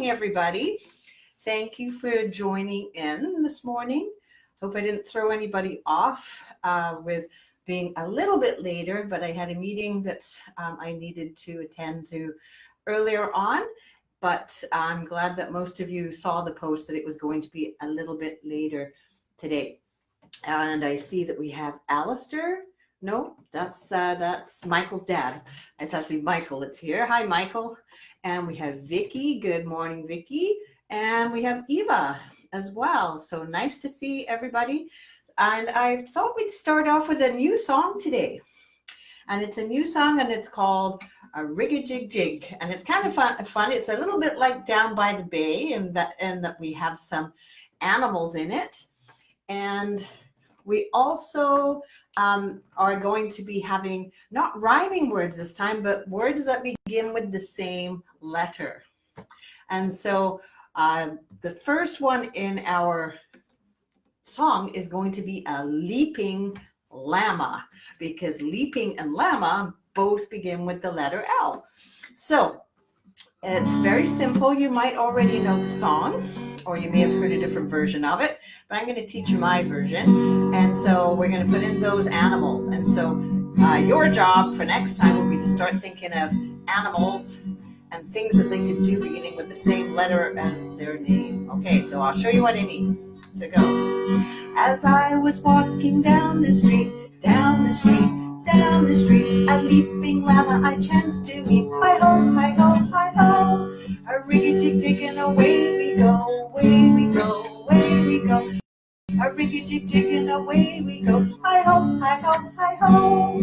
morning, everybody. Thank you for joining in this morning. Hope I didn't throw anybody off with being a little bit later, but I had a meeting that I needed to attend to earlier on. But I'm glad that most of you saw the post that it was going to be a little bit later today. And I see that we have Alistair. No, that's Michael's dad. It's actually Michael that's here. Hi, Michael. And we have Vicky. Good morning, Vicky. And we have Eva as well. So nice to see everybody. And I thought we'd start off with a new song today. And it's a new song, and it's called a Rig-a-Jig-Jig. And it's kind of fun. It's a little bit like Down by the Bay, and that we have some animals in it. And we also are going to be having not rhyming words this time, but words that begin with the same letter. And so the first one in our song is going to be a leaping llama, because leaping and llama both begin with the letter L. So it's very simple. You might already know the song, or you may have heard a different version of it, but I'm going to teach you my version. And so we're going to put in those animals. And so your job for next time will be to start thinking of animals and things that they could do beginning with the same letter as their name. Okay, so I'll show you what I mean. So it goes. As I was walking down the street, down the street, down the street, a leaping llama I chanced to meet. Hi-ho, hi-ho, hi-ho, a rig-a-jig-jig and away we go, away we go, away we go. A rig-a-jig-jig and away we go, hi-ho, hi-ho, hi-ho.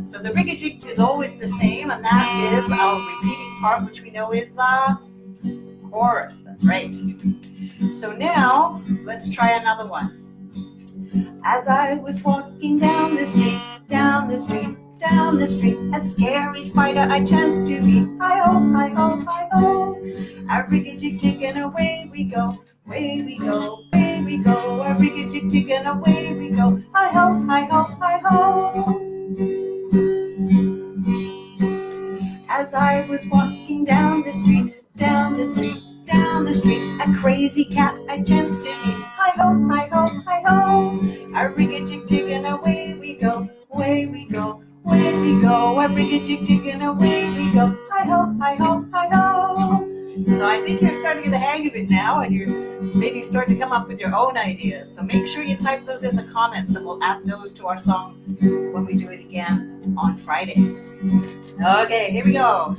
So the rig-a-jig is always the same, and that is our repeating part, which we know is the chorus. That's right. So now let's try another one. As I was walking down the street, down the street, down the street, a scary spider I chanced to meet. Hi-ho, hi-ho, hi-ho, a rig-a-jig-jig and away we go, away we go, away we go, a rig-a-jig-jig and away we go. Hi-ho, hi-ho, hi-ho. As I was walking down the street, down the street, down the street, a crazy cat I chanced to meet. Hi-ho, hi-ho, hi-ho, a rig-a-jig-jig and away we go, away we go, away we go, a rig-a-jig-jig and away we go. Hi-ho, hi-ho, hi-ho. So I think you're starting to get the hang of it now, and you're maybe starting to come up with your own ideas. So make sure you type those in the comments, and we'll add those to our song when we do it again on Friday. Okay, here we go.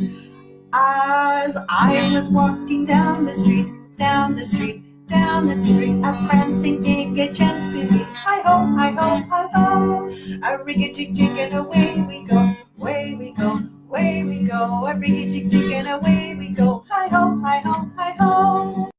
As I was walking down the street, down the street, down the street, a prancing pig I chanced to meet. Hi-ho, hi-ho, hi-ho, a rig-a-jig-jig and away we go, away we go, away we go, a rig-a-jig-jig and away we go. Hi-ho, hi-ho, hi-ho.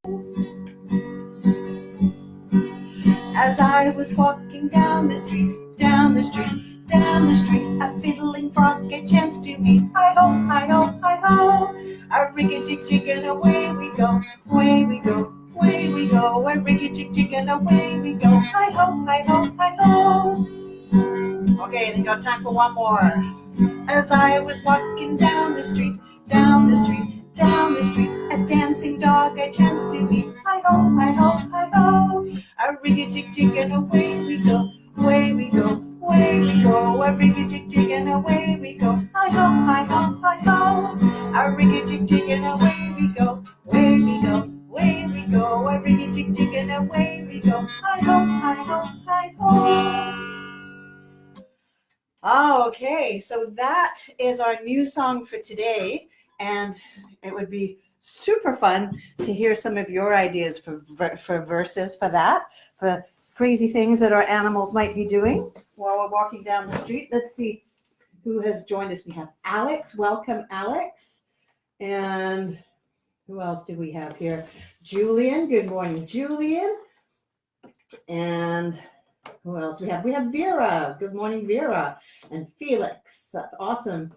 As I was walking down the street, down the street, down the street, a fiddling frog I chanced to meet. Hi-ho, hi-ho, hi-ho, a rig-a-jig-jig and away we go, away we go, away we go, a rig-a-jig-jig and away we go. Hi-ho, hi-ho, hi-ho. Okay, then got time for one more. As I was walking down the street, down the street, down the street, a dancing dog I chanced to meet. Hi-ho, hi-ho, hi-ho, a rig-a-jig-jig and away we go, away we go, away we go, a rig-a-jig-jig and away we go. Hi-ho, hi-ho, hi-ho, a rig-a-jig-jig and away we go, away we go, away we go, a rig-a-jig-jig and away we go. Hi-ho, hi-ho, hi-ho. Okay, so that is our new song for today, and it would be super fun to hear some of your ideas for verses for that, for crazy things that our animals might be doing while we're walking down the street. Let's see who has joined us. We have Alex. Welcome, Alex. And who else do we have here? Julian. Good morning, Julian. And who else do we have? We have Vera. Good morning, Vera. And Felix. That's awesome,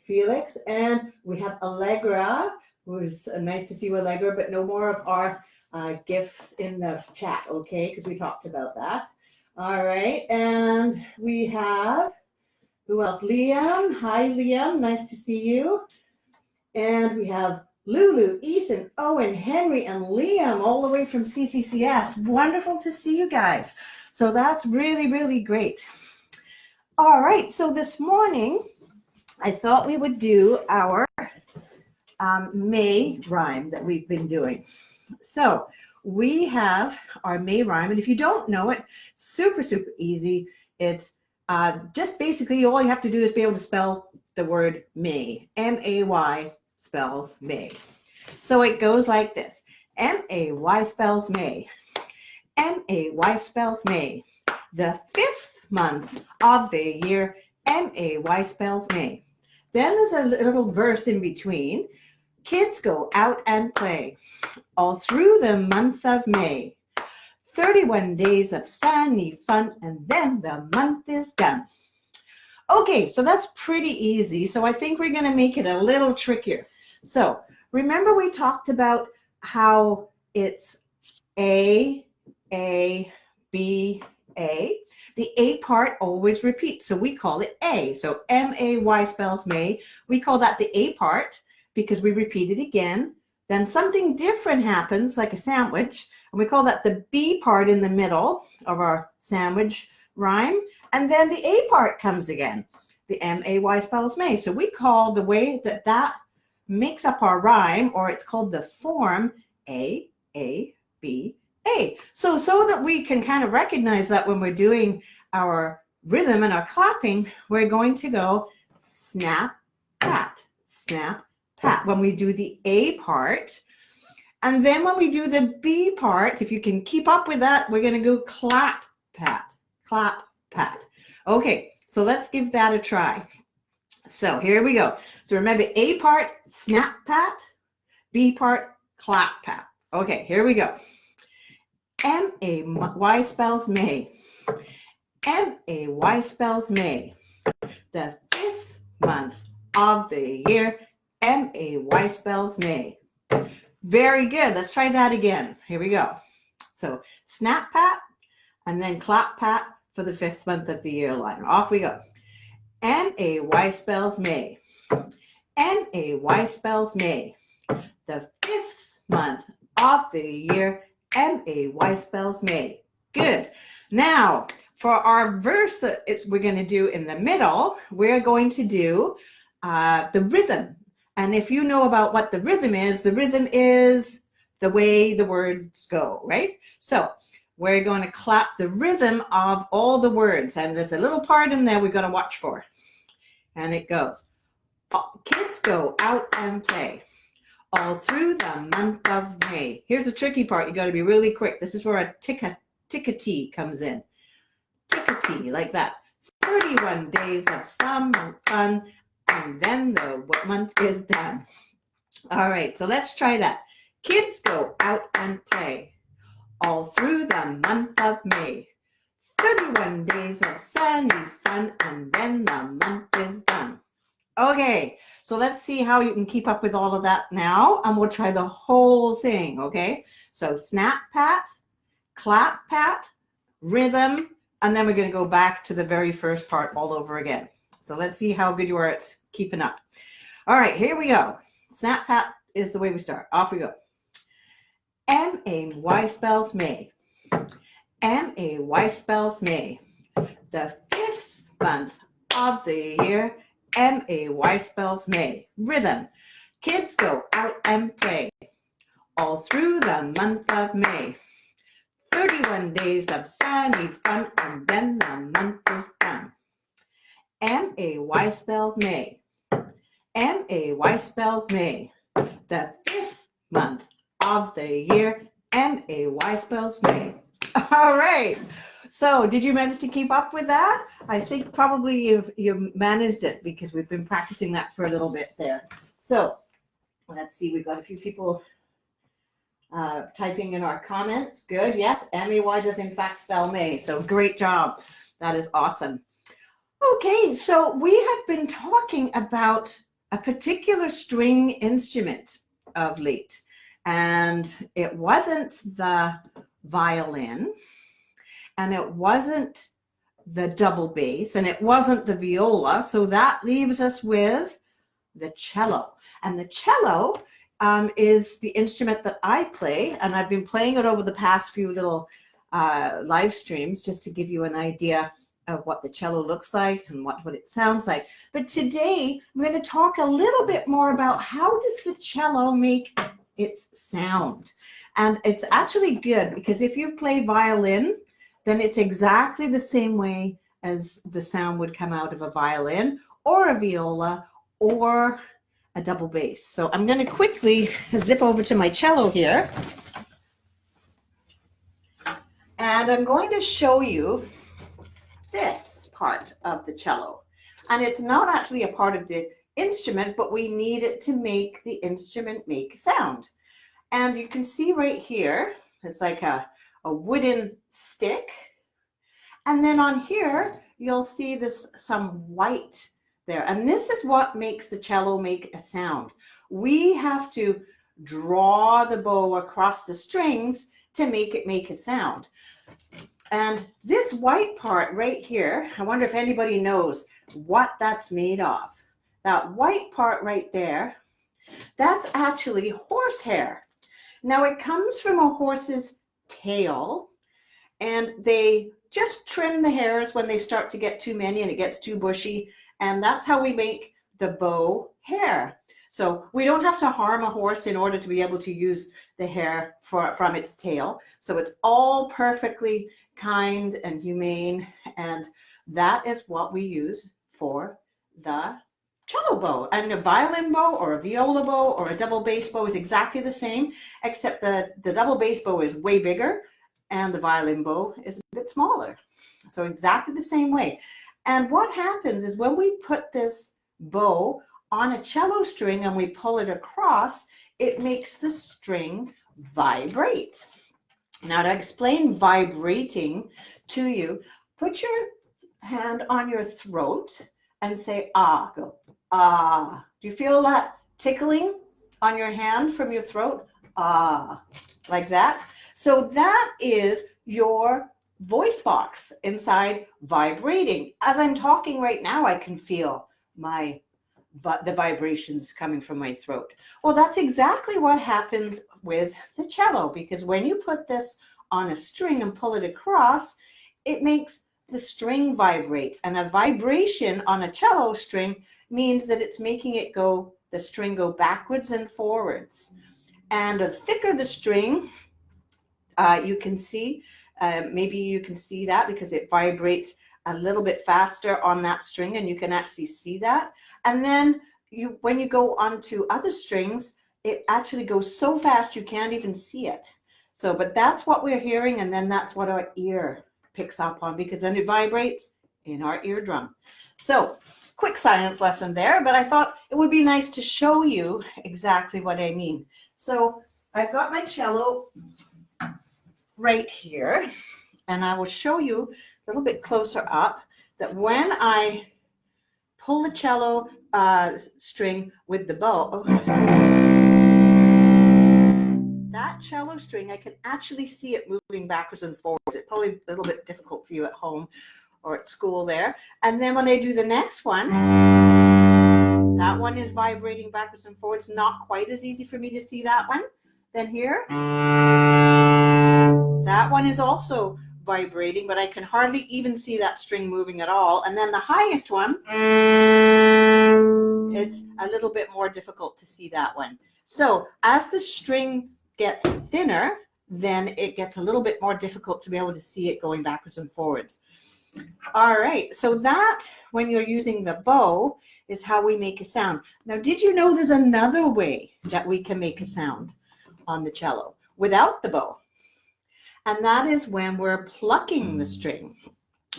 Felix. And we have Allegra, who's nice to see you, Allegra, but no more of our gifts in the chat, okay? Because we talked about that. All right. And we have, who else? Liam. Hi, Liam. Nice to see you. And we have Lulu, Ethan, Owen, Henry, and Liam, all the way from CCCS. Wonderful to see you guys. So that's really, really great. All right, so this morning, I thought we would do our May rhyme that we've been doing. So we have our May rhyme, and if you don't know it, super, super easy. It's just basically all you have to do is be able to spell the word May. M-A-Y spells May. So it goes like this. M-A-Y spells May. M-A-Y spells May. The 5th month of the year, M-A-Y spells May. Then there's a little verse in between. Kids go out and play all through the month of May. 31 days of sunny fun, and then the month is done. Okay, so that's pretty easy. So I think we're going to make it a little trickier. So remember we talked about how it's A, B, A. The A part always repeats, so we call it A. So M-A-Y spells May. We call that the A part because we repeat it again. Then something different happens, like a sandwich, and we call that the B part in the middle of our sandwich rhyme. And then the A part comes again. The M-A-Y spells May. So we call the way that that makes up our rhyme, or it's called the form A, B, A. So that we can kind of recognize that when we're doing our rhythm and our clapping, we're going to go snap, pat, snap, pat when we do the A part. And then when we do the B part, if you can keep up with that, we're going to go clap, pat, clap, pat. Okay, so let's give that a try. So here we go. So remember, A part, snap, pat. B part, clap, pat. Okay, here we go. M-A-Y spells May. M-A-Y spells May. The 5th month of the year, M-A-Y spells May. Very good. Let's try that again. Here we go. So snap, pat, and then clap, pat for the 5th month of the year line. Off we go. M-A-Y spells May. M-A-Y spells May. The 5th month of the year, M-A-Y spells May. Good. Now, for our verse that we're going to do in the middle, we're going to do the rhythm. And if you know about what the rhythm is the way the words go, right? So we're going to clap the rhythm of all the words. And there's a little part in there we've got to watch for. And it goes, kids go out and play all through the month of May. Here's the tricky part. You got to be really quick. This is where a tick-a-tee comes in. Tick-a-tee, like that. 31 days of summer fun, and then the month is done. All right, so let's try that. Kids go out and play all through the month of May. 31 days of sunny fun, and then the month is done. Okay, so let's see how you can keep up with all of that now, and we'll try the whole thing, okay? So snap, pat, clap, pat, rhythm, and then we're going to go back to the very first part all over again. So let's see how good you are at keeping up. All right, here we go. Snap, pat is the way we start. Off we go. M-A-Y spells May. M-A-Y spells May. The 5th month of the year, M-A-Y spells May. Rhythm. Kids go out and play all through the month of May. 31 days of sunny fun, and then the month is done. M-A-Y spells May. M-A-Y spells May. The 5th month of the year, M-A-Y spells May. All right. So did you manage to keep up with that? I think probably you've managed it because we've been practicing that for a little bit there. So let's see. We've got a few people typing in our comments. Good. Yes, M-A-Y does in fact spell May. So great job. That is awesome. Okay, so we have been talking about a particular string instrument of late, and it wasn't the violin, and it wasn't the double bass, and it wasn't the viola. So that leaves us with the cello. And the cello is the instrument that I play, and I've been playing it over the past few little live streams just to give you an idea of what the cello looks like and what it sounds like. But today I'm going to talk a little bit more about how does the cello make its sound. And it's actually good because if you play violin, then it's exactly the same way as the sound would come out of a violin or a viola or a double bass. So I'm going to quickly zip over to my cello here. And I'm going to show you this part of the cello. And it's not actually a part of the instrument, but we need it to make the instrument make sound. And you can see right here, it's like a wooden stick. And then on here, you'll see this some white there. And this is what makes the cello make a sound. We have to draw the bow across the strings to make it make a sound. And this white part right here, I wonder if anybody knows what that's made of. That white part right there, that's actually horsehair. Now it comes from a horse's tail, and they just trim the hairs when they start to get too many and it gets too bushy, and that's how we make the bow hair. So we don't have to harm a horse in order to be able to use the hair from its tail. So it's all perfectly kind and humane, and that is what we use for the cello bow. And a violin bow or a viola bow or a double bass bow is exactly the same, except the double bass bow is way bigger and the violin bow is a bit smaller. So exactly the same way. And what happens is when we put this bow on a cello string and we pull it across, it makes the string vibrate. Now to explain vibrating to you, put your hand on your throat and say ah. Go ah. Do you feel that tickling on your hand from your throat? Ah, like that. So that is your voice box inside vibrating. As I'm talking right now, I can feel the vibrations coming from my throat. Well, that's exactly what happens with the cello, because when you put this on a string and pull it across, it makes the string vibrate. And a vibration on a cello string means that it's making it go, the string go backwards and forwards. And the thicker the string, you can see, maybe you can see that because it vibrates a little bit faster on that string, and you can actually see that. And then when you go onto other strings, it actually goes so fast you can't even see it. So, but that's what we're hearing, and then that's what our ear picks up on, because then it vibrates in our eardrum. So, quick science lesson there, but I thought it would be nice to show you exactly what I mean. So, I've got my cello right here, and I will show you a little bit closer up that when I pull the cello string with the bow, that cello string, I can actually see it moving backwards and forwards. It's probably a little bit difficult for you at home or at school there. And then when I do the next one, that one is vibrating backwards and forwards. Not quite as easy for me to see that one. Then here, that one is also vibrating, but I can hardly even see that string moving at all. And then the highest one, it's a little bit more difficult to see that one. So as the string gets thinner, then it gets a little bit more difficult to be able to see it going backwards and forwards. All right, so that, when you're using the bow, is how we make a sound. Now, did you know there's another way that we can make a sound on the cello without the bow? And that is when we're plucking the string.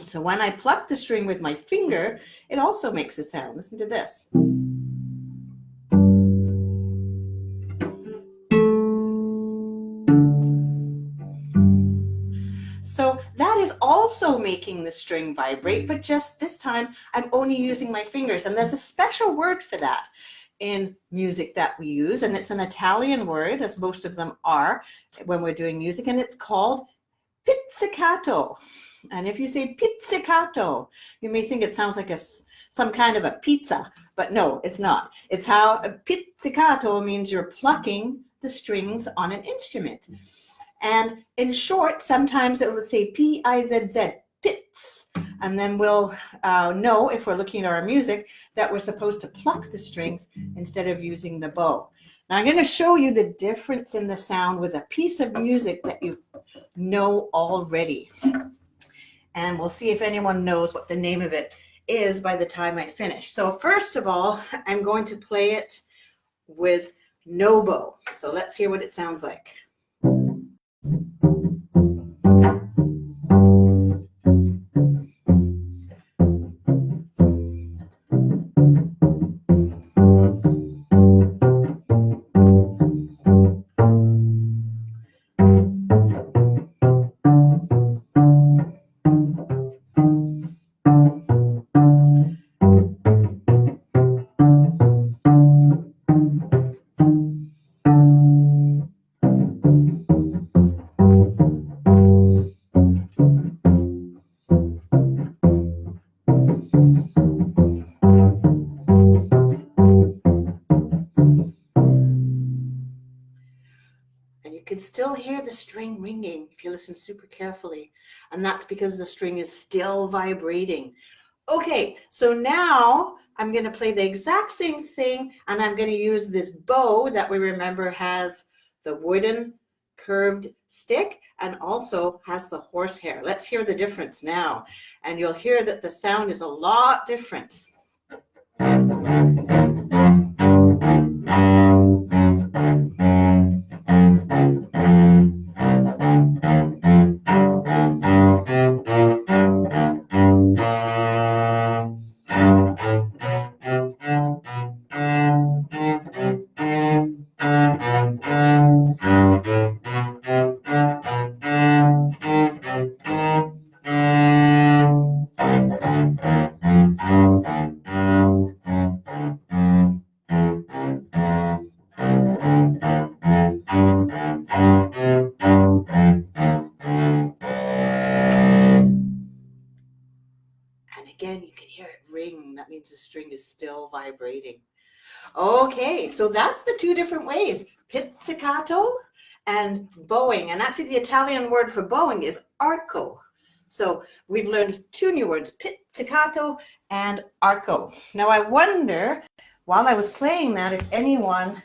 So when I pluck the string with my finger, it also makes a sound. Listen to this. So that is also making the string vibrate, but just this time I'm only using my fingers. And there's a special word for that in music that we use, and it's an Italian word, as most of them are when we're doing music, and it's called pizzicato. And if you say pizzicato, you may think it sounds like a some kind of a pizza, but no, it's not. It's how a pizzicato means you're plucking the strings on an instrument. And in short, sometimes it will say P-I-Z-Z, pizz. And then we'll know, if we're looking at our music, that we're supposed to pluck the strings instead of using the bow. Now I'm going to show you the difference in the sound with a piece of music that you know already. And we'll see if anyone knows what the name of it is by the time I finish. So first of all, I'm going to play it with no bow. So let's hear what it sounds like. You can still hear the string ringing if you listen super carefully, and that's because the string is still vibrating. Okay, so now I'm going to play the exact same thing, and I'm going to use this bow that we remember has the wooden curved stick and also has the horsehair. Let's hear the difference now, and you'll hear that the sound is a lot different. Again, you can hear it ring. That means the string is still vibrating. Okay, so that's the two different ways, pizzicato and bowing. And actually the Italian word for bowing is arco. So we've learned two new words, pizzicato and arco. Now I wonder, while I was playing that, if anyone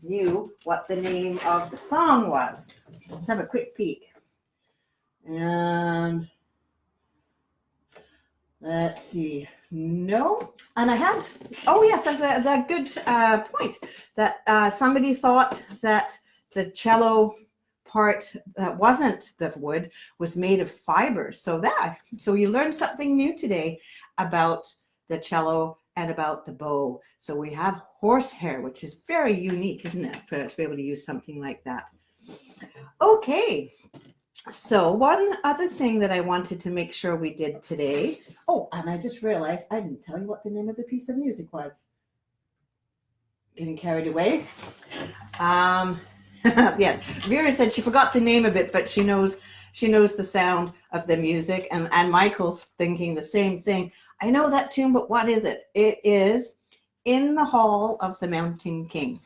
knew what the name of the song was. Let's have a quick peek. And let's see. No. And I had, oh yes, that's a good point, that somebody thought that the cello part that wasn't the wood was made of fibers. So you learned something new today about the cello and about the bow. So we have horsehair, which is very unique, isn't it, to be able to use something like that. Okay. So one other thing that I wanted to make sure we did today. Oh, and I just realized I didn't tell you what the name of the piece of music was. Getting carried away. Yes, Vera said she forgot the name of it, but she knows the sound of the music. And Michael's thinking the same thing. I know that tune, but what is it? It is In the Hall of the Mountain King.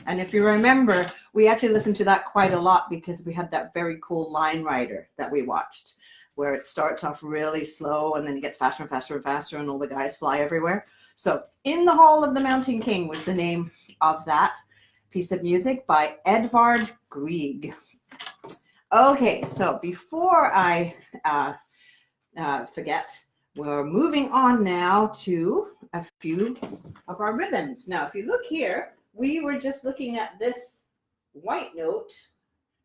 And if you remember, we actually listened to that quite a lot because we had that very cool line rider that we watched, where it starts off really slow and then it gets faster and faster and faster and all the guys fly everywhere. So In the Hall of the Mountain King was the name of that piece of music by Edvard Grieg. Okay, so before I forget, we're moving on now to a few of our rhythms. Now, if you look here, we were just looking at this white note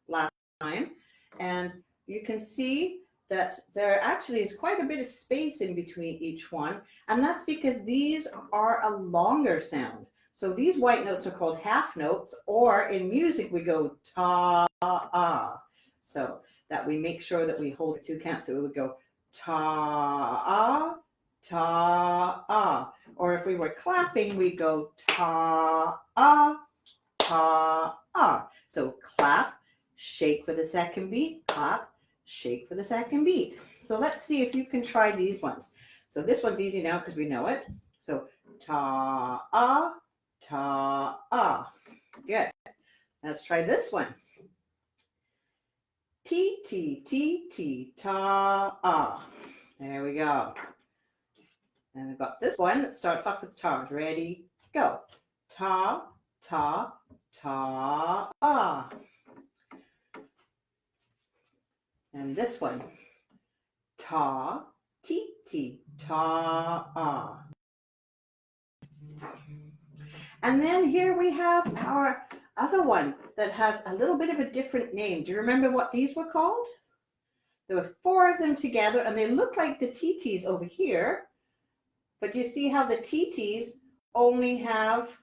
last time, and you can see that there actually is quite a bit of space in between each one, and that's because these are a longer sound. So these white notes are called half notes, or in music we go ta-ah. So that we make sure that we hold two counts. So we would go ta-ah, ta-ah. Or if we were clapping, we go ta-ah, ta-ah. So clap, shake for the second beat, clap, shake for the second beat. So let's see if you can try these ones. So this one's easy now because we know it. So ta-ah, ta-ah. Good. Let's try this one. T, T, T, T, ta-ah. There we go. And we've got this one that starts off with ta. Ready, go. Ta, ta, ta-ah. And this one. Ta, T, T, ta-ah. And then here we have our other one that has a little bit of a different name. Do you remember what these were called? There were 4 of them together, and they look like the TTs over here. But you see how the TTs only have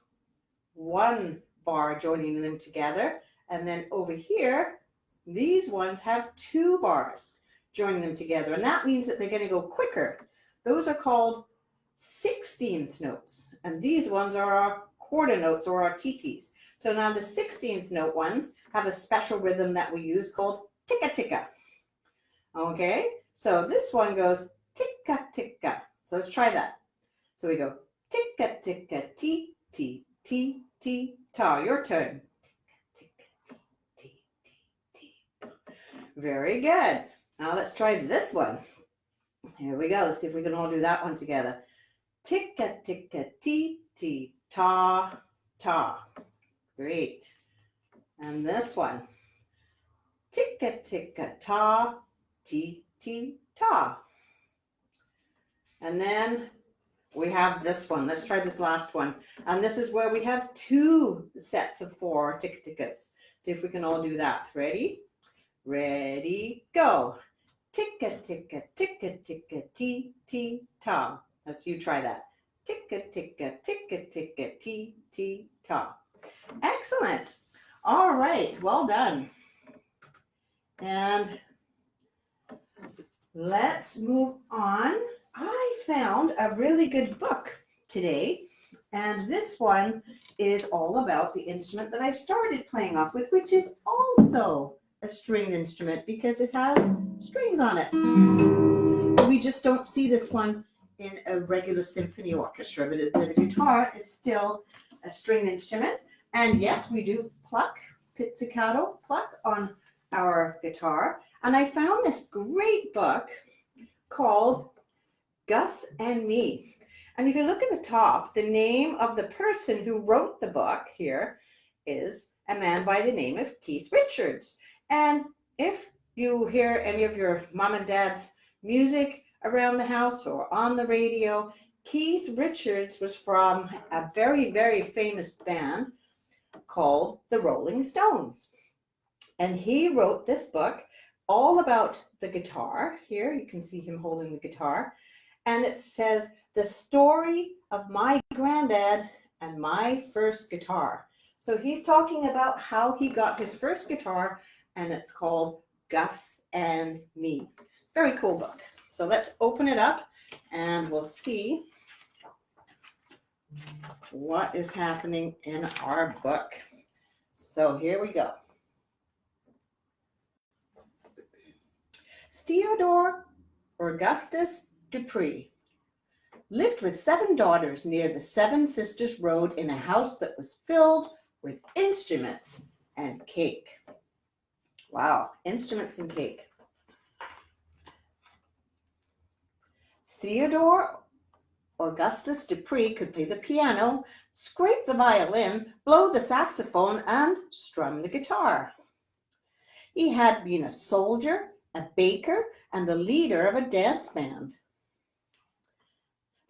1 bar joining them together. And then over here, these ones have 2 bars joining them together. And that means that they're going to go quicker. Those are called 16th notes. And these ones are our quarter notes, or our TTs. So now the 16th note ones have a special rhythm that we use called ticka ticka. Okay, so this one goes ticka ticka. So let's try that. So we go ticka ticka ti ti ti ti ta. Your turn. Ticka ticka ti ti ti. Very good. Now let's try this one. Here we go. Let's see if we can all do that one together. Ticka ticka ti ti ta ta. Great. And this one. Ticka ticka ta ti ti ta. And then we have this one. Let's try this last one. And this is where we have 2 sets of 4 ticka tickas. See if we can all do that. Ready? Ready, go. Ticka ticka ticka ticka ti ti ta. Let's you try that. Ticka ticka ticka ticka ti ti ta. Excellent. All right, well done. And let's move on. I found a really good book today, and this one is all about the instrument that I started playing off with, which is also a stringed instrument because it has strings on it. We just don't see this one in a regular symphony orchestra, but the guitar is still a stringed instrument. And yes, we do pluck, pizzicato, pluck on our guitar. And I found this great book called Gus and Me. And if you look at the top, the name of the person who wrote the book here is a man by the name of Keith Richards. And if you hear any of your mom and dad's music around the house or on the radio, Keith Richards was from a very, very famous band called the Rolling Stones. And he wrote this book all about the guitar. Here you can see him holding the guitar. And it says, the story of my granddad and my first guitar. So he's talking about how he got his first guitar, and it's called Gus and Me. Very cool book. So let's open it up and we'll see what is happening in our book. So here we go. Theodore Augustus Dupree lived with 7 daughters near the Seven Sisters Road in a house that was filled with instruments and cake. Wow, instruments and cake. Theodore Augustus Dupree could play the piano, scrape the violin, blow the saxophone, and strum the guitar. He had been a soldier, a baker, and the leader of a dance band.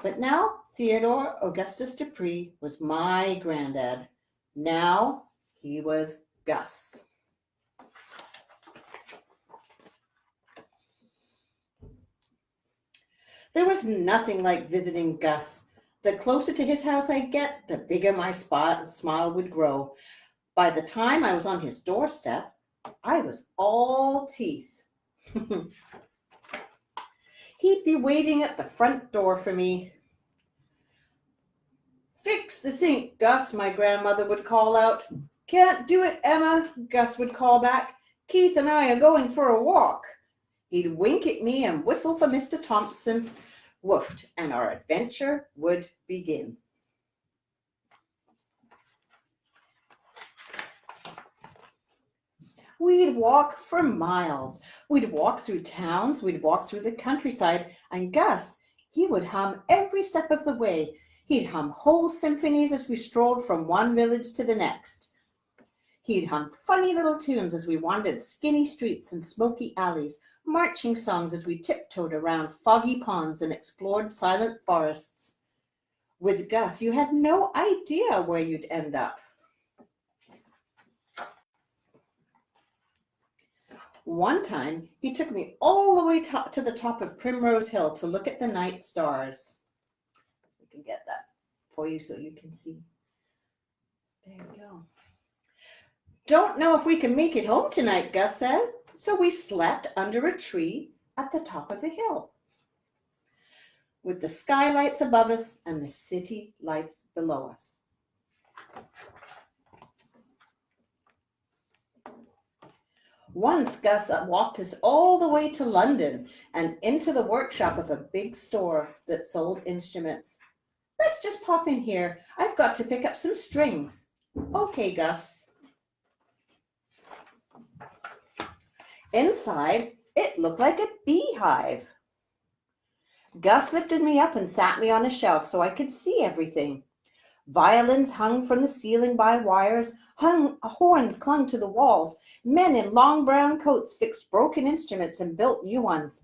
But now Theodore Augustus Dupree was my granddad. Now he was Gus. There was nothing like visiting Gus. The closer to his house I get, the bigger my smile would grow. By the time I was on his doorstep, I was all teeth. He'd be waiting at the front door for me. Fix the sink, Gus, my grandmother would call out. Can't do it, Emma, Gus would call back. Keith and I are going for a walk. He'd wink at me and whistle for Mr. Thompson. woofed, and our adventure would begin. We'd walk for miles. We'd walk through towns, we'd walk through the countryside, and Gus, he would hum every step of the way. He'd hum whole symphonies as we strolled from one village to the next. He'd hum funny little tunes as we wandered skinny streets and smoky alleys, marching songs as we tiptoed around foggy ponds and explored silent forests. With Gus, you had no idea where you'd end up. One time, he took me all the way to the top of Primrose Hill to look at the night stars. We can get that for you so you can see. There you go. Don't know if we can make it home tonight, Gus said. So we slept under a tree at the top of a hill, with the skylights above us and the city lights below us. Once Gus walked us all the way to London and into the workshop of a big store that sold instruments. Let's just pop in here. I've got to pick up some strings. Okay, Gus. Inside, it looked like a beehive. Gus lifted me up and sat me on a shelf so I could see everything. Violins hung from the ceiling by wires, horns clung to the walls. Men in long brown coats fixed broken instruments and built new ones.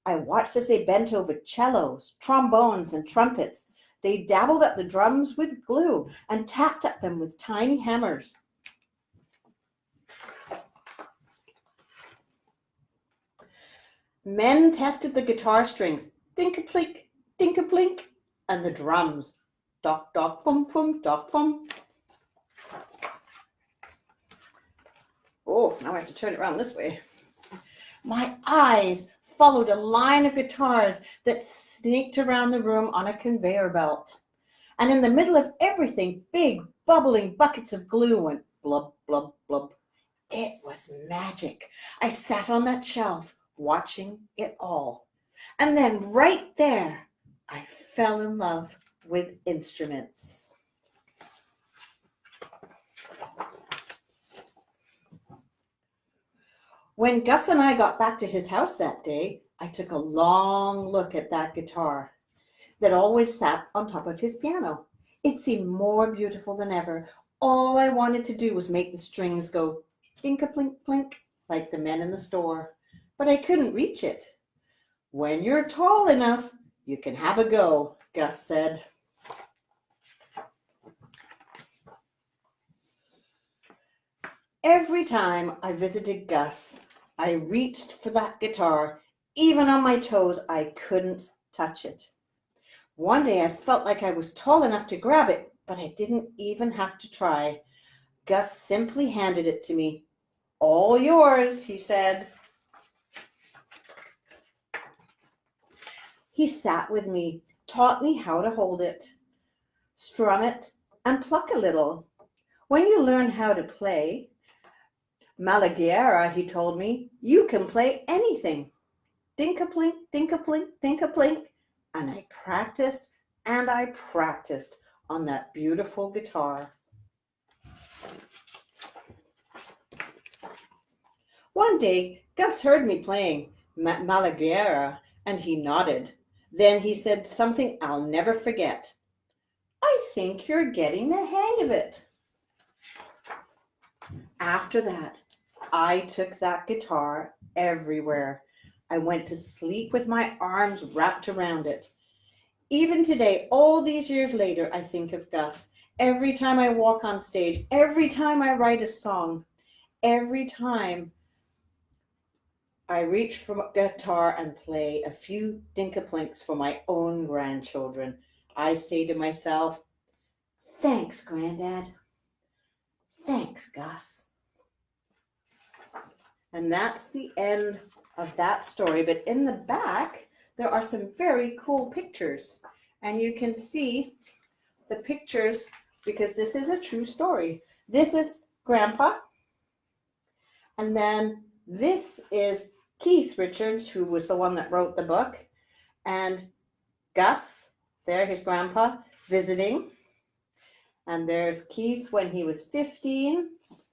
I watched as they bent over cellos, trombones, and trumpets. They dabbled at the drums with glue and tapped at them with tiny hammers. Men tested the guitar strings, dink-a-plink, dink-a-plink, and the drums, dock, dock, fum, fum, dock, fum. Oh, now I have to turn it around this way. My eyes followed a line of guitars that snaked around the room on a conveyor belt. And in the middle of everything, big, bubbling buckets of glue went blub, blub, blub. It was magic. I sat on that shelf, watching it all. And then right there, I fell in love with instruments. When Gus and I got back to his house that day, I took a long look at that guitar that always sat on top of his piano. It seemed more beautiful than ever. All I wanted to do was make the strings go dink-a-plink-plink like the men in the store. But I couldn't reach it. When you're tall enough, you can have a go, Gus said. Every time I visited Gus, I reached for that guitar. Even on my toes, I couldn't touch it. One day I felt like I was tall enough to grab it, but I didn't even have to try. Gus simply handed it to me. All yours, he said. He sat with me, taught me how to hold it, strum it, and pluck a little. When you learn how to play Malagueira, he told me, you can play anything. Dink-a-plink, dink-a-plink, dink-a-plink. And I practiced on that beautiful guitar. One day, Gus heard me playing Malagueira, and he nodded. Then he said something I'll never forget. I think you're getting the hang of it. After that, I took that guitar everywhere. I went to sleep with my arms wrapped around it. Even today, all these years later, I think of Gus. Every time I walk on stage, every time I write a song, every time I reach for a guitar and play a few dink-a-plinks for my own grandchildren, I say to myself, thanks, Granddad. Thanks, Gus. And that's the end of that story. But in the back, there are some very cool pictures. And you can see the pictures because this is a true story. This is Grandpa. And then this is Keith Richards, who was the one that wrote the book. And Gus, there, his grandpa, visiting. And there's Keith when he was 15,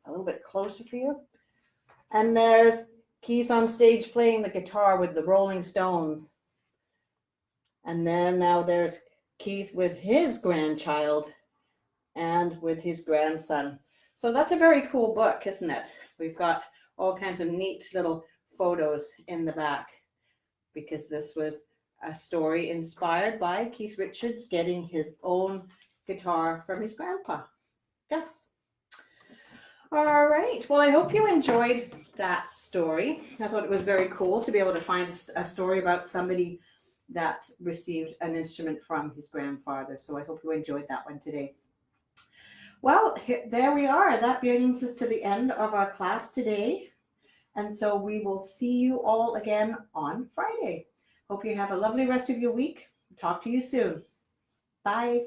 a little bit closer for you. And there's Keith on stage playing the guitar with the Rolling Stones. And then now there's Keith with his grandchild and with his grandson. So that's a very cool book, isn't it? We've got all kinds of neat little photos in the back because this was a story inspired by Keith Richards getting his own guitar from his grandpa, Gus. All right. Well, I hope you enjoyed that story. I thought it was very cool to be able to find a story about somebody that received an instrument from his grandfather. So I hope you enjoyed that one today. Well, there we are. That brings us to the end of our class today. And so we will see you all again on Friday. Hope you have a lovely rest of your week. Talk to you soon. Bye.